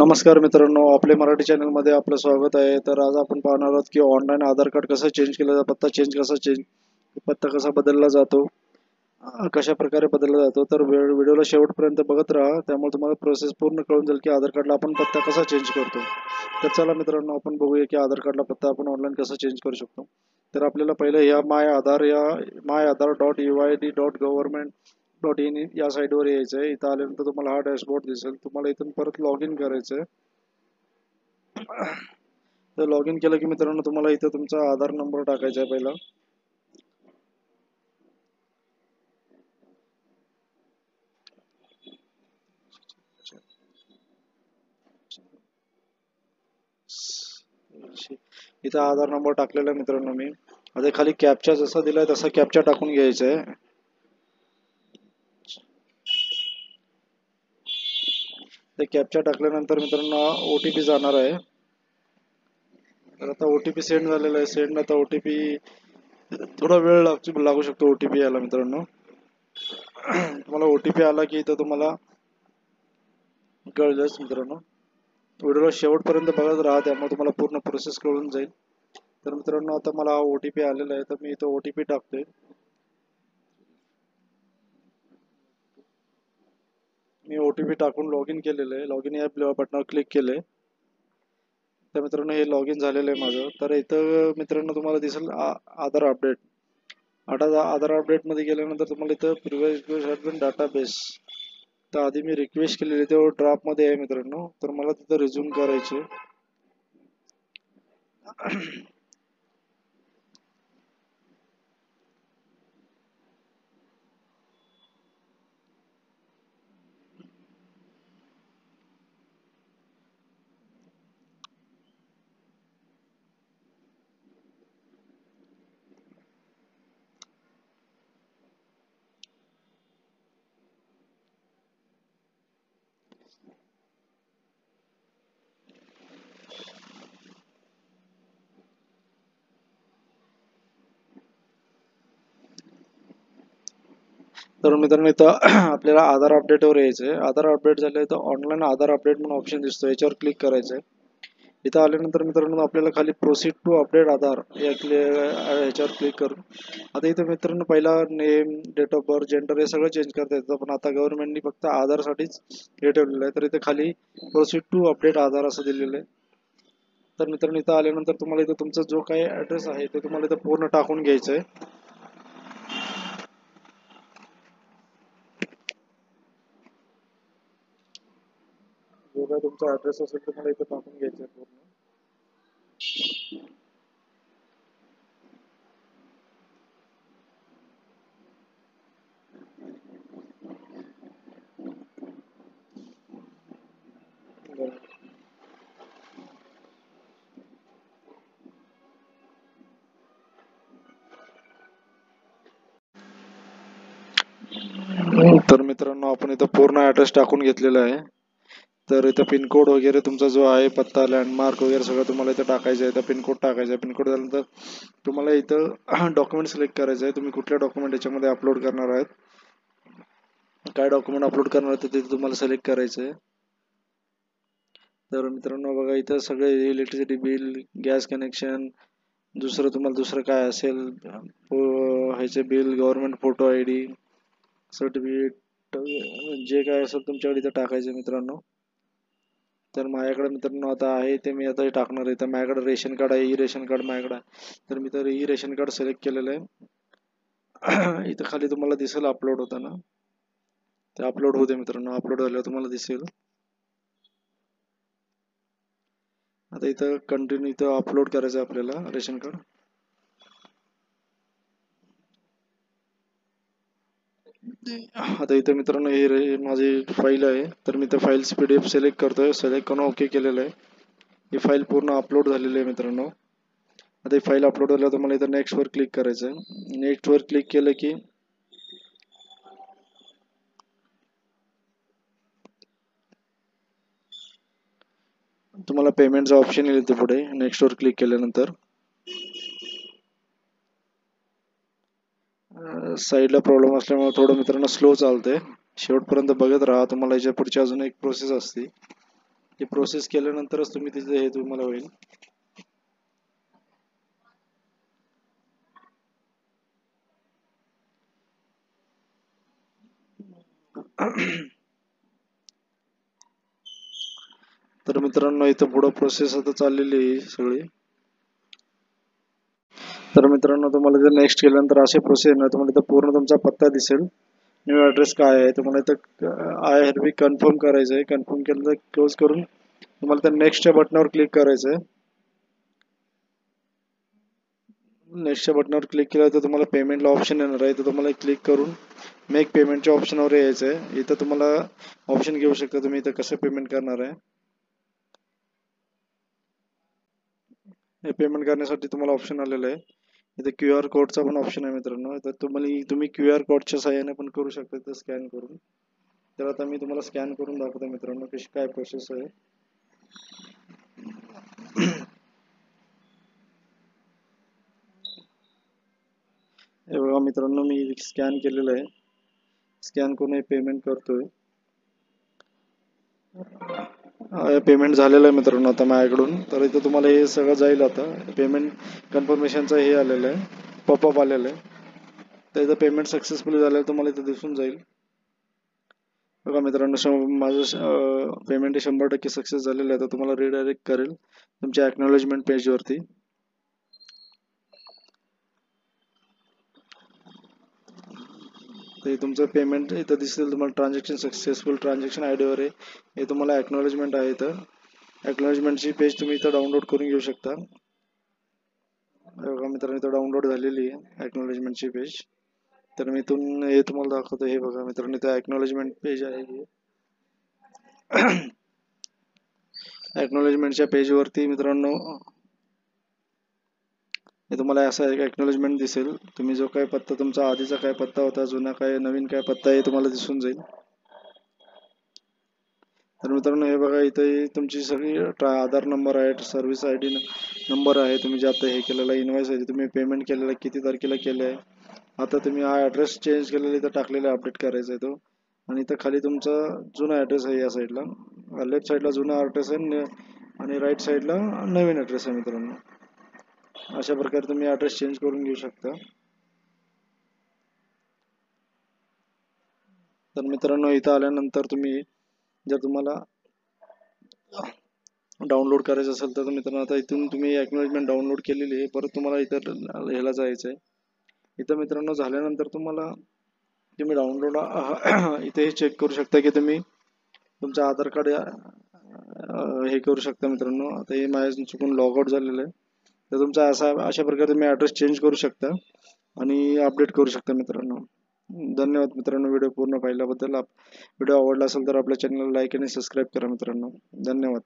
नमस्कार मित्रांनो, आपले मराठी चॅनलमध्ये आपलं स्वागत आहे. तर आज आपण पाहणार आहोत की ऑनलाईन आधार कार्ड कसं चेंज केलं जातं, पत्ता कसा बदलला जातो, कशा प्रकारे बदलला जातो. तर व्हिडिओला शेवटपर्यंत बघत राहा, त्यामुळे तुम्हाला प्रोसेस पूर्ण कळून जाईल की आधार कार्डला आपण पत्ता कसा चेंज करतो. तर चला मित्रांनो, आपण बघूया की आधार कार्डला पत्ता आपण ऑनलाईन कसा चेंज करू शकतो. तर आपल्याला पहिलं माय आधार .uid.government.in या साईटवर यायचं आहे. इथं आल्यानंतर तुम्हाला हा डॅशबोर्ड दिसेल. तुम्हाला इथून परत लॉग इन करायचं आहे. तर लॉग इन केलं की मित्रांनो तुम्हाला इथं तुमचा आधार नंबर टाकायचा आहे पहिला. इथं आधार नंबर टाकलेला आहे मित्रांनो मी. आता खाली कॅप्चा जसा दिलाय तसा कॅप्चा टाकून घ्यायचा आहे. ते कॅप्चा टाकल्यानंतर मित्रांनो ओटीपी जाणार आहे. तर आता ओटीपी सेंड झालेला आहे. सेंड आता ओटीपी थोडा वेळ लागू शकतो ओटीपी यायला मित्रांनो. तुम्हाला ओटीपी आला की इथं तुम्हाला कळलंच मित्रांनो. व्हिडिओला शेवटपर्यंत बघत राहा, त्यामुळे तुम्हाला पूर्ण प्रोसेस कळून जाईल. तर मित्रांनो आता मला ओटीपी आलेला आहे, तर मी इथं ओटीपी टाकतोय. मी ओटीपी टाकून लॉग इन केलेलं आहे. लॉग इन या बटनावर क्लिक केलंय. तर मित्रांनो हे लॉग इन झालेलं आहे माझं. तर इथं मित्रांनो तुम्हाला दिसेल आधार अपडेट. आधार अपडेट मध्ये गेल्यानंतर तुम्हाला इथं प्रिव्हियस डाटाबेस. तर आधी मी रिक्वेस्ट केलेली तेव्हा ड्राफ्ट मध्ये आहे मित्रांनो. तर मला तिथं रिझ्यूम करायचे. तर मित्रांनो इथं आपल्याला आधार अपडेटवर यायचं आहे. आधार अपडेट झालं तर ऑनलाईन आधार अपडेट म्हणून ऑप्शन दिसतो, याच्यावर क्लिक करायचं आहे. इथं आल्यानंतर मित्रांनो आपल्याला खाली प्रोसीड टू अपडेट आधार याच्यावर क्लिक करून आता इथं मित्रांनो पहिला name, date of birth, gender हे सगळं चेंज करता येतं. पण आता गव्हर्नमेंटनी फक्त आधारसाठीच हे ठेवलेलं आहे. तर इथे खाली प्रोसीड टू अपडेट आधार असं दिलेलं आहे. तर मित्रांनो इथं आल्यानंतर तुम्हाला इथं तुमचा जो काही ऍड्रेस आहे ते तुम्हाला इथं पूर्ण टाकून घ्यायचं आहे. जो काही तुमचा ऍड्रेस असेल तुम्हाला इथं टाकून घ्यायचा आहे पूर्ण. तर मित्रांनो आपण इथं पूर्ण ऍड्रेस टाकून घेतलेला आहे. तर इथं पिनकोड वगैरे तुमचा जो आहे पत्ता, लँडमार्क वगैरे सगळं तुम्हाला इथं टाकायचं आहे. इथं पिनकोड टाकायचा आहे. पिनकोड झाल्यानंतर तुम्हाला इथं डॉक्युमेंट सिलेक्ट करायचं आहे. तुम्ही कुठले डॉक्युमेंट याच्यामध्ये अपलोड करणार आहेत, काय डॉक्युमेंट अपलोड करणार आहेत ते तुम्हाला सिलेक्ट करायचं आहे. तर मित्रांनो बघा इथं सगळे इलेक्ट्रिसिटी बिल, गॅस कनेक्शन, दुसरं काय असेल, ह्याचे bill, government photo ID, certificate, जे काय असेल तुमच्याकडे इथं टाकायचं मित्रांनो. तर माझ्याकडे मित्रांनो आता आहे ते मी आता टाकणार आहे. तर माझ्याकडे रेशन कार्ड आहे, ई रेशन कार्ड माझ्याकडे आहे. तर मी तर ई रेशन कार्ड सिलेक्ट केलेलं आहे. इथं खाली तुम्हाला दिसेल अपलोड होताना. ते अपलोड होते मित्रांनो. अपलोड झाल्यावर तुम्हाला दिसेल. आता इथं कंटिन्यू इथं अपलोड करायचं आहे आपल्याला रेशन कार्ड. आता इथं मित्रांनो ही माझी फाईल आहे. तर मी त्या फाईल्स PDF सिलेक्ट करतोय. सिलेक्ट करून ओके केलेलं आहे. ही फाईल पूर्ण अपलोड झालेली आहे मित्रांनो. आता ही फाईल अपलोड झाल्यावर तुम्हाला इथं नेक्स्ट वर क्लिक करायचं आहे. नेक्स्ट वर क्लिक केलं की तुम्हाला पेमेंटचा ऑप्शन येईल इथे पुढे. नेक्स्ट वर क्लिक केल्यानंतर साईडला प्रॉब्लेम असल्यामुळे थोडं मित्रांनो स्लो चालतंय. शेवटपर्यंत बघत राहा, तुम्हाला याच्या पुढची अजून एक प्रोसेस असते. ते प्रोसेस केल्यानंतरच तुम्ही तिथे हे तुम्हाला होईल. तर मित्रांनो इथं पुढं प्रोसेस आता चाललेली आहे सगळी. तर मित्रांनो तुम्हाला जर नेक्स्ट केल्यानंतर असे प्रोसेस ना तुम्हाला इथं पूर्ण तुमचा पत्ता दिसेल. न्यू ॲड्रेस काय आहे तुम्हाला इथं आय हॅव कन्फर्म करायचं आहे. कन्फर्म केलं तर क्लोज करून तुम्हाला त्या नेक्स्टच्या बटनावर क्लिक करायचं आहे. नेक्स्टच्या बटनावर क्लिक केलं तर तुम्हाला पेमेंटला ऑप्शन येणार आहे. तर तुम्हाला क्लिक करून मेक पेमेंटच्या ऑप्शनवर यायचं आहे. इथं तुम्हाला ऑप्शन घेऊ शकता तुम्ही इथं कसं पेमेंट करणार आहे. हे पेमेंट करण्यासाठी तुम्हाला ऑप्शन आलेलं आहे. इथे QR कोडचा पण ऑप्शन आहे मित्रांनो. तर तुम्ही QR कोडच्या सहाय्याने पण करू शकता इथं स्कॅन करून. तर आता मी तुम्हाला स्कॅन करून दाखवतो मित्रांनो कशी काय प्रोसेस आहे. हे बघा मित्रांनो मी स्कॅन केलेलं आहे. स्कॅन करून हे पेमेंट करतोय. पेमेंट झालेलं आहे मित्रांनो आता माझ्याकडून. तर इथं तुम्हाला हे सगळं जाईल आता. पेमेंट कन्फर्मेशनचं हे आलेलं आहे, पॉपअप आलेलं आहे. तर इथं पेमेंट सक्सेसफुली झालेलं तुम्हाला इथं दिसून जाईल. बघा मित्रांनो माझं पेमेंट 100% सक्सेस झालेलं आहे. तर तुम्हाला रिडायरेक्ट करेल तुमच्या एक्नॉलेजमेंट पेजवरती. ते तुमचं पेमेंट इथं दिसेल तुम्हाला. ट्रान्झॅक्शन सक्सेसफुल ट्रान्झॅक्शन आयडीवर आहे. हे तुम्हाला एक्नॉलेजमेंट आहे. इथं एक्नॉलेजमेंटची पेज तुम्ही इथं डाउनलोड करून घेऊ शकता. बघा मित्रांनो इथं डाउनलोड झालेली आहे एक्नॉलेजमेंटची पेज. तर मी इथून हे तुम्हाला दाखवतो. हे बघा मित्रांनो इथं एक्नॉलेजमेंट पेज आहे. एक्नॉलेजमेंटच्या पेजवरती मित्रांनो हे तुम्हाला असा एक एक्नॉलेजमेंट दिसेल. तुम्ही जो काय पत्ता तुमचा आधीचा काय पत्ता होता, जुना काय नवीन काय पत्ता आहे तुम्हाला दिसून जाईल. तर मित्रांनो हे बघा इथे तुमची सगळी आधार नंबर आहे, सर्व्हिस ID नंबर आहे, तुम्ही जे आता हे केलेला इनवॉइस आहे, तुम्ही पेमेंट केलेला किती तारखेला केलं आहे. आता तुम्ही हा ॲड्रेस चेंज केलेला इथं टाकलेला अपडेट करायचा आहे तो. आणि इथं खाली तुमचा जुना ॲड्रेस आहे. या साईडला लेफ्ट साईडला जुना ॲड्रेस आहे आणि राईट साईडला नवीन ॲड्रेस आहे मित्रांनो. अशा प्रकारे तुम्ही ॲड्रेस चेंज करून घेऊ शकता. तर मित्रांनो इथं आल्यानंतर तुम्ही जर तुम्हाला डाउनलोड करायचं असेल तर मित्रांनो आता इथून तुम्ही एक्नॉलेजमेंट डाउनलोड केलेली आहे. परत तुम्हाला इथं ह्याला जायचं आहे. इथं मित्रांनो झाल्यानंतर तुम्हाला तुम्ही डाउनलोड इथे चेक करू शकता की तुम्ही तुमचं आधार कार्ड हे करू शकता मित्रांनो. आता हे माझ्या चुकून लॉग आउट झालेलं आहे. तर तुमचा अशा प्रकारे तुम्ही ॲड्रेस चेंज करू शकता आणि अपडेट करू शकता मित्रांनो. धन्यवाद मित्रांनो व्हिडिओ पूर्ण पाहिल्याबद्दल. व्हिडिओ आवडला असेल तर आपल्या चॅनलला लाईक आणि सबस्क्राईब करा मित्रांनो. धन्यवाद.